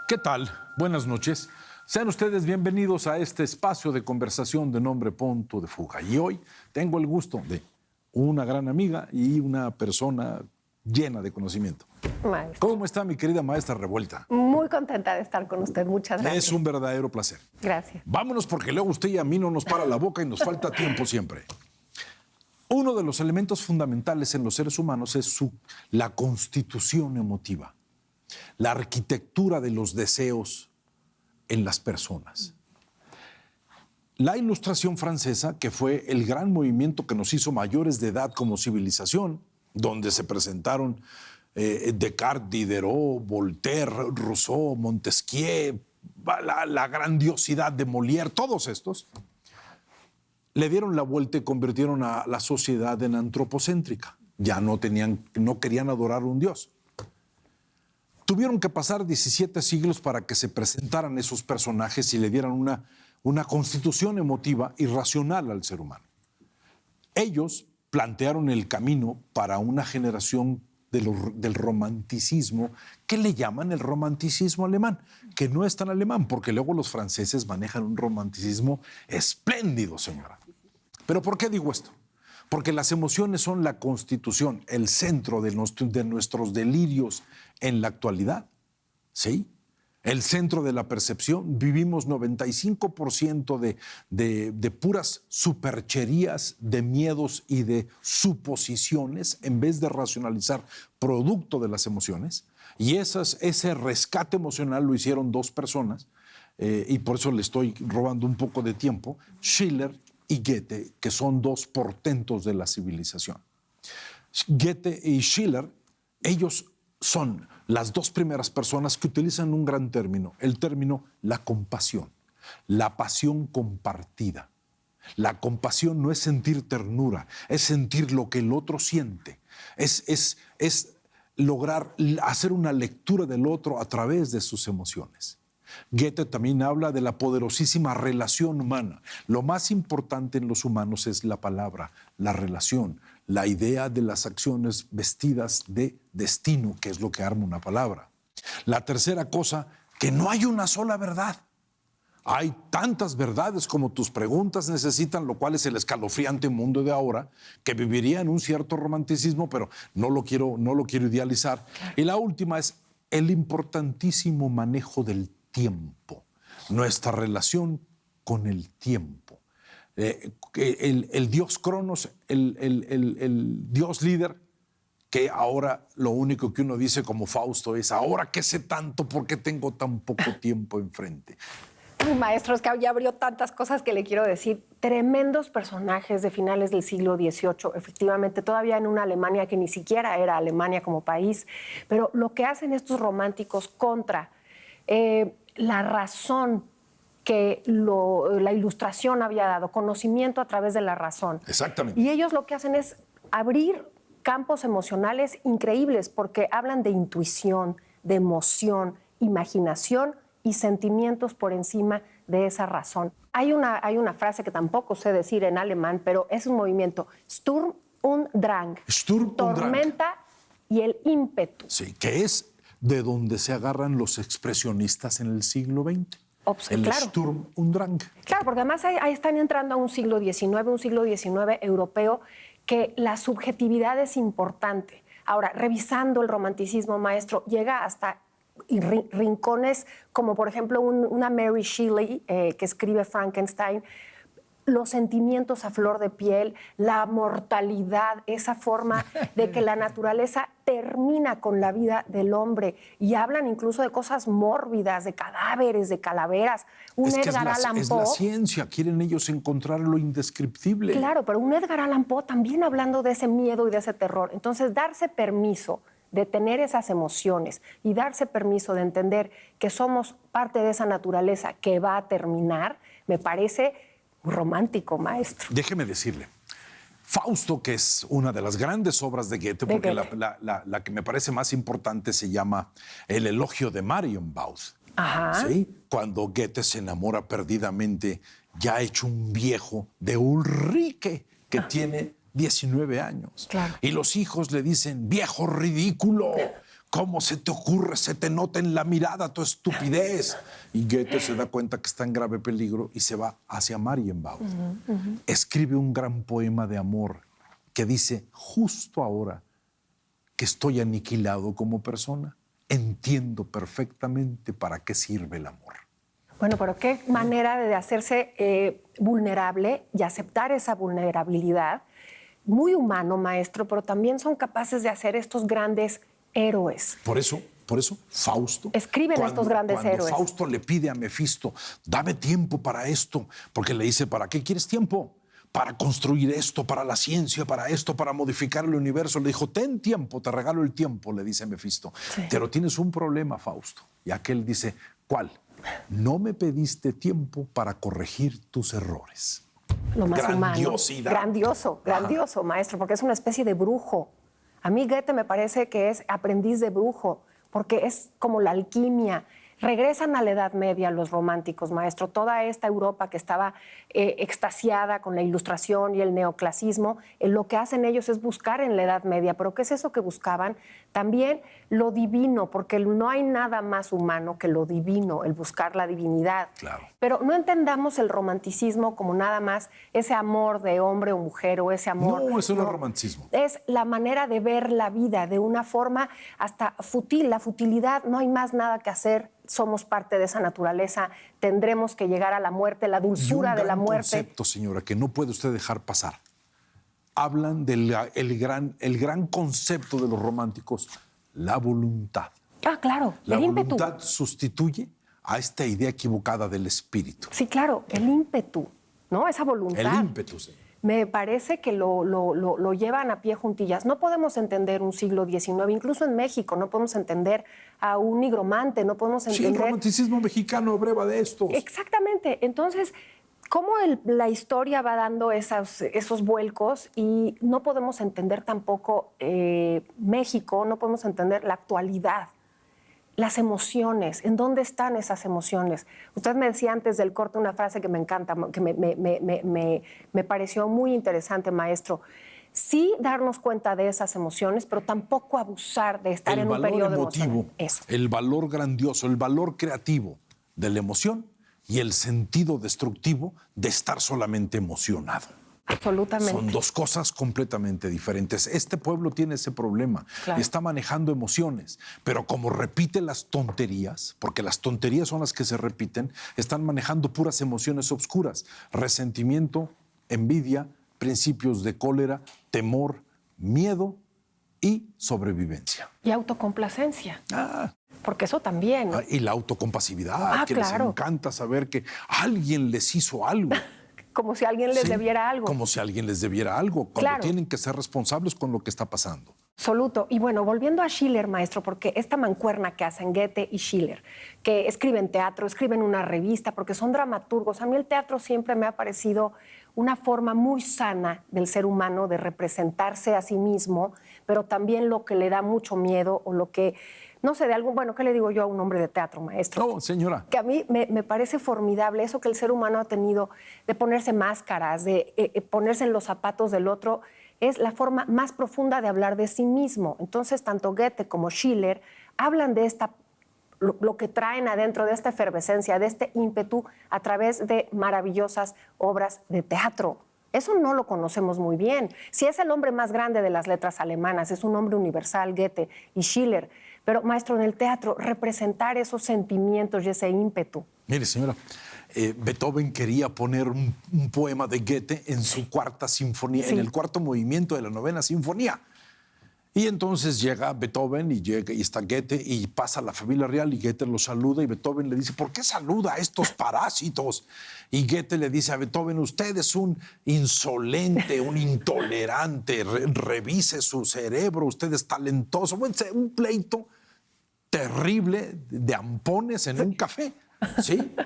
¿Qué tal? Buenas noches. Sean ustedes bienvenidos a este espacio de conversación de nombre Punto de Fuga. Y hoy tengo el gusto de una gran amiga y una persona llena de conocimiento. Maestro. ¿Cómo está mi querida maestra Revuelta? Muy contenta de estar con usted. Muchas gracias. Es un verdadero placer. Gracias. Vámonos porque luego usted y a mí no nos para la boca y nos falta tiempo siempre. Uno de los elementos fundamentales en los seres humanos es la constitución emotiva, la arquitectura de los deseos en las personas. La Ilustración francesa, que fue el gran movimiento que nos hizo mayores de edad como civilización, donde se presentaron Descartes, Diderot, Voltaire, Rousseau, Montesquieu, la grandiosidad de Molière, todos estos, le dieron la vuelta y convirtieron a la sociedad en antropocéntrica. Ya no querían adorar a un dios. Tuvieron que pasar 17 siglos para que se presentaran esos personajes y le dieran una constitución emotiva y racional al ser humano. Ellos plantearon el camino para una generación del romanticismo, que le llaman el romanticismo alemán, que no es tan alemán, porque luego los franceses manejan un romanticismo espléndido, señora. ¿Pero por qué digo esto? Porque las emociones son la constitución, el centro de nuestros delirios en la actualidad, ¿sí? El centro de la percepción. Vivimos 95% de puras supercherías, de miedos y de suposiciones, en vez de racionalizar producto de las emociones. Y ese rescate emocional lo hicieron dos personas, y por eso le estoy robando un poco de tiempo, Schiller y Goethe, que son dos portentos de la civilización. Goethe y Schiller, ellos son las dos primeras personas que utilizan un gran término, el término la compasión, la pasión compartida. La compasión no es sentir ternura, es sentir lo que el otro siente, es lograr hacer una lectura del otro a través de sus emociones. Goethe también habla de la poderosísima relación humana. Lo más importante en los humanos es la palabra, la relación, la idea de las acciones vestidas de destino, que es lo que arma una palabra. La tercera cosa, que no hay una sola verdad. Hay tantas verdades como tus preguntas necesitan, lo cual es el escalofriante mundo de ahora, que viviría en un cierto romanticismo, pero no lo quiero idealizar. Y la última es el importantísimo manejo del tiempo, nuestra relación con el tiempo. El dios Cronos, el dios líder, que ahora lo único que uno dice como Fausto es: ahora que sé tanto, ¿por qué tengo tan poco tiempo enfrente? Maestro, es que ya abrió tantas cosas que le quiero decir. Tremendos personajes de finales del siglo XVIII, efectivamente, todavía en una Alemania que ni siquiera era Alemania como país, pero lo que hacen estos románticos contra la razón que la Ilustración había dado, conocimiento a través de la razón. Exactamente. Y ellos lo que hacen es abrir campos emocionales increíbles, porque hablan de intuición, de emoción, imaginación y sentimientos por encima de esa razón. Hay una frase que tampoco sé decir en alemán, pero es un movimiento: Sturm und Drang. Sturm und Drang. Tormenta y el ímpetu. Sí, que es de donde se agarran los expresionistas en el siglo XX. El claro. Sturm und Drang. Claro, porque además ahí están entrando a un siglo XIX europeo, que la subjetividad es importante. Ahora, revisando el romanticismo, maestro, llega hasta rincones como, por ejemplo, una Mary Shelley que escribe Frankenstein. Los sentimientos a flor de piel, la mortalidad, esa forma de que la naturaleza termina con la vida del hombre, y hablan incluso de cosas mórbidas, de cadáveres, de calaveras. Edgar Allan Poe. Es la ciencia, quieren ellos encontrar lo indescriptible. Claro, pero un Edgar Allan Poe también hablando de ese miedo y de ese terror. Entonces, darse permiso de tener esas emociones y darse permiso de entender que somos parte de esa naturaleza que va a terminar, me parece romántico, maestro. Déjeme decirle, Fausto, que es una de las grandes obras de Goethe, porque la que me parece más importante se llama El elogio de Marienbad. Ajá. ¿Sí? Cuando Goethe se enamora perdidamente, ya hecho un viejo, de Ulrike, que tiene 19 años. Claro. Y los hijos le dicen: viejo ridículo, ¿Cómo se te ocurre? Se te nota en la mirada tu estupidez. Y Goethe se da cuenta que está en grave peligro y se va hacia Marienbad. Escribe un gran poema de amor que dice: justo ahora que estoy aniquilado como persona, entiendo perfectamente para qué sirve el amor. Bueno, pero qué manera de hacerse vulnerable y aceptar esa vulnerabilidad. Muy humano, maestro, pero también son capaces de hacer estos grandes héroes. Por eso, Fausto... Escriben estos grandes héroes. Cuando Fausto le pide a Mefisto: dame tiempo para esto, porque le dice: ¿para qué quieres tiempo? Para construir esto, para la ciencia, para esto, para modificar el universo. Le dijo: ten tiempo, te regalo el tiempo, le dice Mefisto. Sí. Pero tienes un problema, Fausto. Y aquel dice: ¿cuál? No me pediste tiempo para corregir tus errores. Lo más Grandiosidad. Humano. Grandioso, maestro, porque es una especie de brujo. A mí Goethe me parece que es aprendiz de brujo, porque es como la alquimia. Regresan a la Edad Media los románticos, maestro. Toda esta Europa que estaba extasiada con la Ilustración y el neoclasismo, lo que hacen ellos es buscar en la Edad Media. ¿Pero qué es eso que buscaban? También lo divino, porque no hay nada más humano que lo divino, el buscar la divinidad. Claro. Pero no entendamos el romanticismo como nada más ese amor de hombre o mujer o ese amor. No, eso no es romanticismo. Es la manera de ver la vida de una forma hasta fútil, la futilidad. No hay más nada que hacer. Somos parte de esa naturaleza, tendremos que llegar a la muerte, la dulzura de la muerte. Un concepto, señora, que no puede usted dejar pasar. Hablan del el gran concepto de los románticos, la voluntad. Ah, claro, la el ímpetu. La voluntad sustituye a esta idea equivocada del espíritu. Sí, claro, el ímpetu, ¿no? Esa voluntad. El ímpetu, sí. Me parece que lo llevan a pie juntillas. No podemos entender un siglo XIX, incluso en México, no podemos entender a un nigromante, no podemos entender... Sí, el romanticismo mexicano breva de estos. Exactamente. Entonces, ¿cómo la historia va dando esos vuelcos? Y no podemos entender tampoco México, no podemos entender la actualidad. Las emociones, ¿en dónde están esas emociones? Usted me decía antes del corte una frase que me encanta, que me pareció muy interesante, maestro. Sí darnos cuenta de esas emociones, pero tampoco abusar de estar en un periodo emotivo. Eso. El valor grandioso, el valor creativo de la emoción y el sentido destructivo de estar solamente emocionado. Absolutamente. Son dos cosas completamente diferentes. Este pueblo tiene ese problema. Claro. Está manejando emociones, pero como repite las tonterías, porque las tonterías son las que se repiten, están manejando puras emociones obscuras. Resentimiento, envidia, principios de cólera, temor, miedo y sobrevivencia. Y autocomplacencia. Porque eso también. Y la autocompasividad, que claro. Les encanta saber que alguien les hizo algo. Como si alguien les debiera algo. Como si alguien les debiera algo, cuando claro. Tienen que ser responsables con lo que está pasando. Absoluto. Y bueno, volviendo a Schiller, maestro, porque esta mancuerna que hacen Goethe y Schiller, que escriben teatro, escriben una revista, porque son dramaturgos. A mí el teatro siempre me ha parecido una forma muy sana del ser humano de representarse a sí mismo, pero también lo que le da mucho miedo o lo que... No sé, de algo, bueno, ¿qué le digo yo a un hombre de teatro, maestro? No, señora. Que a mí me parece formidable eso que el ser humano ha tenido de ponerse máscaras, de ponerse en los zapatos del otro, es la forma más profunda de hablar de sí mismo. Entonces, tanto Goethe como Schiller hablan de lo que traen adentro, de esta efervescencia, de este ímpetu, a través de maravillosas obras de teatro. Eso no lo conocemos muy bien. Si es el hombre más grande de las letras alemanas, es un hombre universal, Goethe y Schiller. Pero, maestro, en el teatro, representar esos sentimientos y ese ímpetu. Mire, señora, Beethoven quería poner un poema de Goethe en su cuarta sinfonía, en el cuarto movimiento de la novena sinfonía. Y entonces llega Beethoven y está Goethe y pasa la familia real y Goethe lo saluda y Beethoven le dice: ¿por qué saluda a estos parásitos? Y Goethe le dice a Beethoven: usted es un insolente, un intolerante, revise su cerebro, usted es talentoso. Bueno, un pleito terrible de ampones en un café, ¿sí?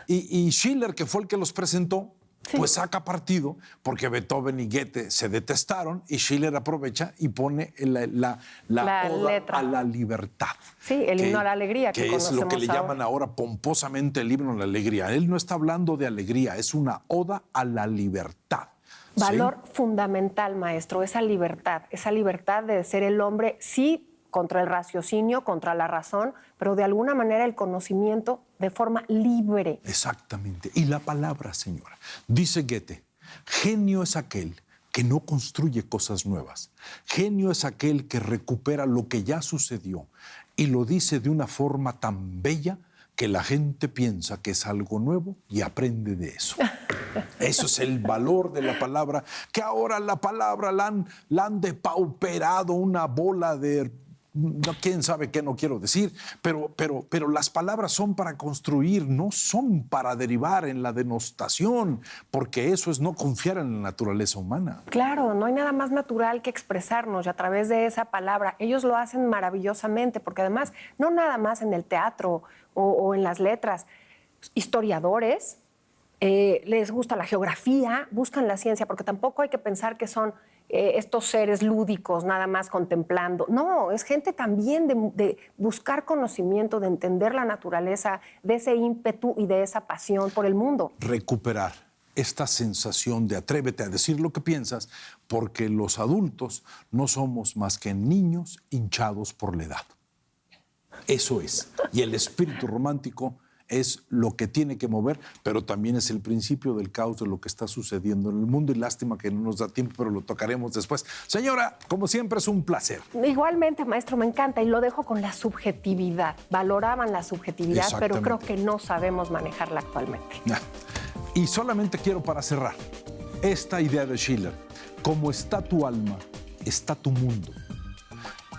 Y Schiller, que fue el que los presentó, pues saca partido porque Beethoven y Goethe se detestaron y Schiller aprovecha y pone la oda letra a la libertad. Sí, el himno a la alegría que es lo que le llaman ahora pomposamente el himno a la alegría. Él no está hablando de alegría, es una oda a la libertad. Valor fundamental, maestro, esa libertad de ser el hombre, sí contra el raciocinio, contra la razón, pero de alguna manera el conocimiento de forma libre. Exactamente. Y la palabra, señora. Dice Goethe, genio es aquel que no construye cosas nuevas. Genio es aquel que recupera lo que ya sucedió y lo dice de una forma tan bella que la gente piensa que es algo nuevo y aprende de eso. Eso es el valor de la palabra, que ahora la palabra la han depauperado una bola de... No, quién sabe qué no quiero decir, pero las palabras son para construir, no son para derivar en la denostación, porque eso es no confiar en la naturaleza humana. Claro, no hay nada más natural que expresarnos y a través de esa palabra. Ellos lo hacen maravillosamente, porque además, no nada más en el teatro o en las letras, historiadores, les gusta la geografía, buscan la ciencia, porque tampoco hay que pensar que son estos seres lúdicos, nada más contemplando. No, es gente también de buscar conocimiento, de entender la naturaleza, de ese ímpetu y de esa pasión por el mundo. Recuperar esta sensación de atrévete a decir lo que piensas, porque los adultos no somos más que niños hinchados por la edad. Eso es. Y el espíritu romántico es lo que tiene que mover, pero también es el principio del caos de lo que está sucediendo en el mundo, y lástima que no nos da tiempo, pero lo tocaremos después. Señora, como siempre, es un placer. Igualmente, maestro, me encanta, y lo dejo con la subjetividad. Valoraban la subjetividad, pero creo que no sabemos manejarla actualmente. Y solamente quiero, para cerrar, esta idea de Schiller: como está tu alma, está tu mundo.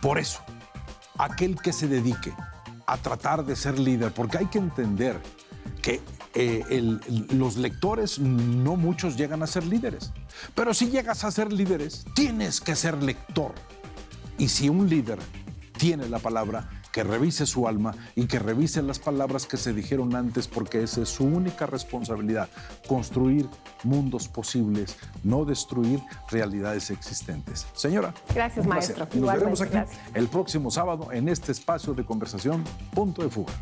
Por eso, aquel que se dedique a tratar de ser líder, porque hay que entender que los lectores, no muchos llegan a ser líderes, pero si llegas a ser líderes, tienes que ser lector. Y si un líder tiene la palabra, que revise su alma y que revise las palabras que se dijeron antes, porque esa es su única responsabilidad: construir mundos posibles, no destruir realidades existentes. Señora, gracias, maestro. Nos veremos aquí el próximo sábado en este espacio de conversación Punto de Fuga.